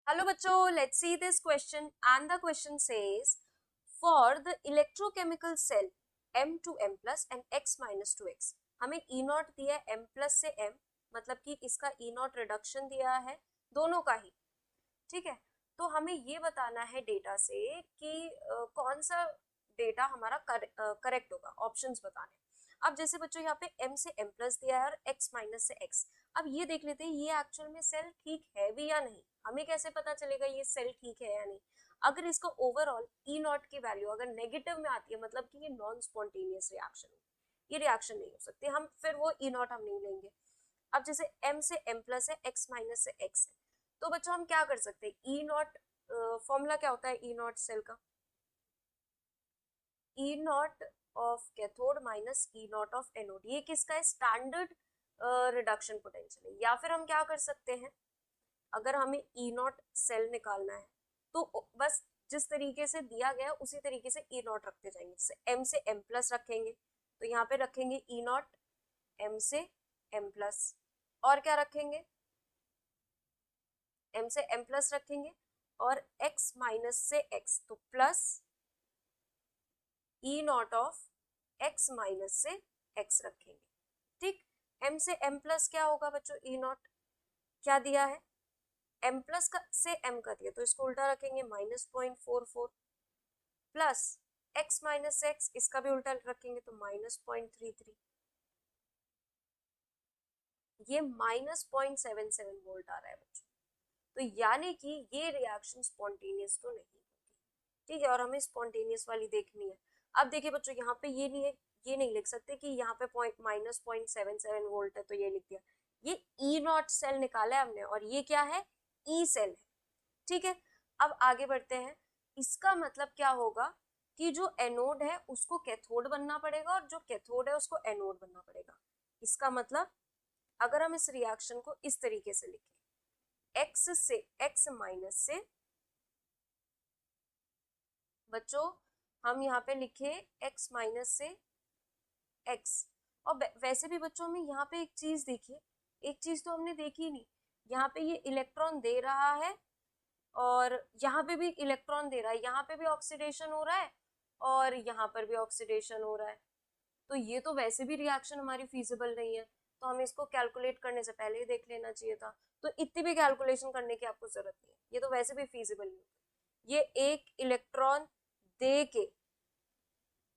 Hello बच्चों, let's see this question and the question says for the electrochemical cell M to M plus and X minus to X हमें E not दिया है M plus से M मतलब कि इसका E not reduction दिया है दोनों का ही। ठीक है, तो हमें ये बताना है डेटा से कि कौन सा डेटा हमारा करेक्ट होगा, ऑप्शंस बताने। अब जैसे बच्चों यहाँ पे M से M प्लस दिया है और X माइनस से X। अब ये देख लेते हैं ये एक्चुअल में सेल ठीक है भी या नहीं। हमें कैसे पता चलेगा ये सेल ठीक है या नहीं? अगर इसका ओवरऑल ई नॉट की वैल्यू अगर नेगेटिव में आती है मतलब कि ये नॉन स्पॉन्टेनियस रिएक्शन है, ये रिएक्शन नहीं हो सकती, हम फिर वो ई नॉट हम नहीं लेंगे। अब जैसे M से M प्लस है, X माइनस से X है, तो बच्चों हम क्या कर सकते हैं? ई नॉट फॉर्मूला क्या होता है ई नॉट सेल का? E nought of cathode minus E nought of anode. ये किसका है? स्टैंडर्ड रिडक्शन पोटेंशियल है। या फिर हम क्या कर सकते हैं, अगर हमें ई नॉट सेल निकालना है तो बस जिस तरीके से दिया गया उसी तरीके से ई नॉट रखते जाएंगे। जैसे एम से एम प्लस रखेंगे तो यहाँ पे रखेंगे ई नॉट एम से एम प्लस, और क्या रखेंगे? एम से एम प्लस रखेंगे, और एक्स माइनस से एक्स तो plus E nought of x minus से एक्स रखेंगे। ठीक, एम से एम प्लस क्या होगा बच्चों? ई नॉट क्या दिया है? एम प्लस का से एम का दिया तो इसको उल्टा रखेंगे -0.44 प्लस एक्स माइनस एक्स, इसका भी उल्टा रखेंगे तो -0.33। ये -0.77 वोल्ट आ रहा है बच्चों। तो यानी कि ये रिएक्शन स्पॉन्टेनियस तो नहीं होगी। ठीक है, और हमें स्पॉन्टेनियस वाली देखनी है। अब देखिए बच्चों यहाँ पे ये नहीं है, ये नहीं लिख सकते कि यहाँ पे -0.77 वोल्ट है तो ये लिख दिया। ये ई नॉट सेल निकाला है हमने और ये क्या है? ई सेल है। ठीक है, अब आगे बढ़ते हैं। इसका मतलब क्या होगा कि जो एनोड है उसको कैथोड बनना पड़ेगा और जो कैथोड है उसको एनोड बनना पड़ेगा। इसका मतलब अगर हम इस रिएक्शन को इस तरीके से लिखें, एक्स से एक्स माइनस से बच्चों हम यहाँ पे लिखे एक्स माइनस से एक्स। और वैसे भी बच्चों में यहाँ पे एक चीज देखिए, एक चीज तो हमने देखी नहीं, यहाँ पे ये इलेक्ट्रॉन दे रहा है और यहाँ पे भी इलेक्ट्रॉन दे रहा है, यहाँ पे भी ऑक्सीडेशन हो रहा है और यहाँ पर भी ऑक्सीडेशन हो रहा है। तो ये तो वैसे भी रिएक्शन हमारी फिजिबल नहीं है, तो हमें इसको कैलकुलेट करने से पहले ही देख लेना चाहिए था। तो इतनी भी कैलकुलेशन करने की आपको जरूरत नहीं है, ये तो वैसे भी फिजिबल नहीं है। ये एक इलेक्ट्रॉन दे के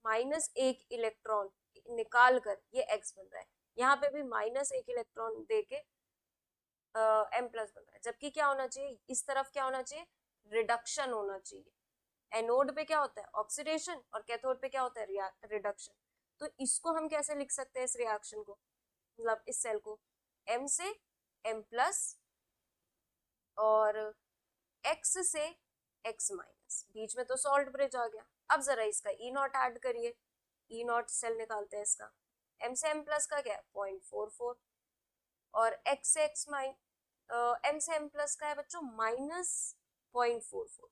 -1 इलेक्ट्रॉन निकाल कर ये एक्स बन रहा है, यहाँ पे भी -1 इलेक्ट्रॉन दे के एम प्लस बन रहा है। जबकि क्या होना चाहिए इस तरफ? क्या होना चाहिए? रिडक्शन होना चाहिए। एनोड पे क्या होता है? ऑक्सीडेशन, और कैथोड पे क्या होता है? रिडक्शन। तो इसको हम कैसे लिख सकते हैं इस रिएक्शन को, मतलब इस सेल को? एम से एम प्लस और एक्स से एक्स माइनस, बीच में तो सॉल्ट ब्रिज आ गया। अब जरा इसका ई नॉट ऐड करिए, ई नॉट सेल निकालते हैं इसका। एम से एम प्लस का क्या है? 0.44, और एक्स से एक्स एम से एम प्लस का है बच्चों -0.44,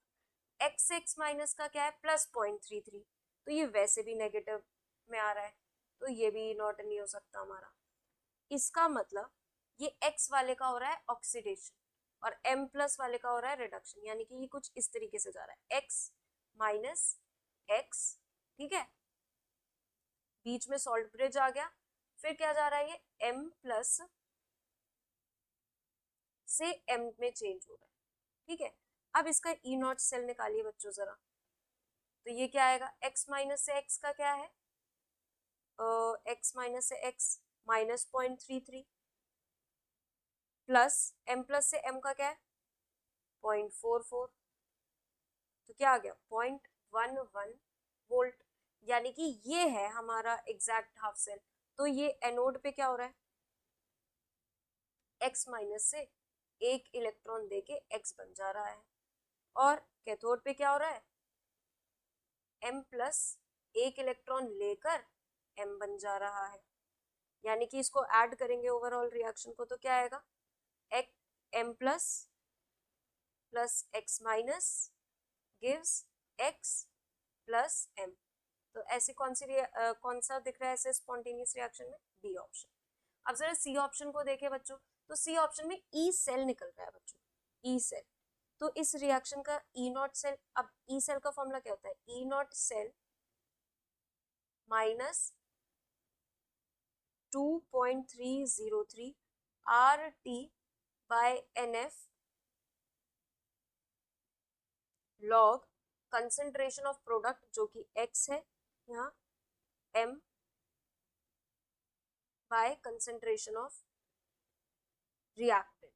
एक्स से एक्स माइनस का क्या है? +0.33। तो ये वैसे भी नेगेटिव में आ रहा है, तो ये भी नॉट नहीं हो सकता हमारा। इसका मतलब ये एक्स वाले का हो रहा है ऑक्सीडेशन और एम प्लस वाले का हो रहा है रिडक्शन, यानी कि ये कुछ इस तरीके से जा रहा है एक्स माइनस एक्स। ठीक है, बीच में सॉल्ट ब्रिज आ गया, फिर क्या जा रहा है? ये एम प्लस से एम में चेंज हो रहा है। ठीक है, अब इसका ई नॉट सेल निकालिए बच्चों जरा। तो ये क्या आएगा? एक्स माइनस से एक्स का क्या है? एक्स माइनस से एक्स -0.33 प्लस एम प्लस से एम का क्या है? 0.44। तो क्या आ गया? 0.11 वोल्ट। यानी कि ये है हमारा एग्जैक्ट हाफ सेल। तो ये एनोड पे क्या हो रहा है? एक्स माइनस से एक इलेक्ट्रॉन देके एक्स बन जा रहा है, और कैथोड पे क्या हो रहा है? एम प्लस एक इलेक्ट्रॉन लेकर एम बन जा रहा है। यानी कि इसको ऐड करेंगे ओवरऑल रिएक्शन को तो क्या आएगा? एक M plus plus X minus gives X plus M. तो ऐसे कौन सा दिख रहा है ऐसे स्पॉन्टेनियस रिएक्शन में? B option. अब जरा सी ऑप्शन को देखें बच्चों, तो सी ऑप्शन में ई सेल निकल रहा है बच्चों, ई सेल। तो इस रिएक्शन का ई नॉट सेल, अब ई सेल का फॉर्मूला क्या होता है, E nought cell minus 2.303 R T by N F log concentration of product जो कि x है यहाँ, m by concentration of reactant,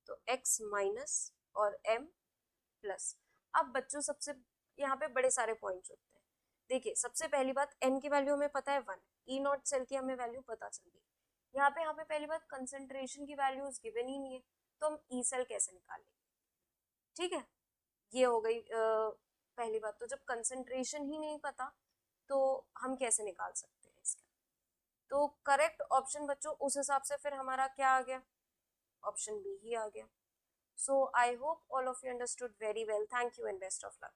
तो x माइनस और m प्लस। अब बच्चों सबसे यहाँ पे बड़े सारे पॉइंट्स होते हैं। देखिए सबसे पहली बात n की वैल्यू हमें पता है 1, ई नॉट सेल की हमें वैल्यू पता चल गई। यहाँ पे हमें पहली बात कंसेंट्रेशन की वैल्यूज गिवन ही नहीं है, तो हम ई सेल कैसे निकालेंगे, ठीक है, ये हो गई पहली बात। तो जब कंसेंट्रेशन ही नहीं पता तो हम कैसे निकाल सकते हैं इसका, तो करेक्ट ऑप्शन बच्चों उस हिसाब से फिर हमारा क्या आ गया, ऑप्शन बी ही आ गया। So I hope all of you understood very well, thank you and best of luck.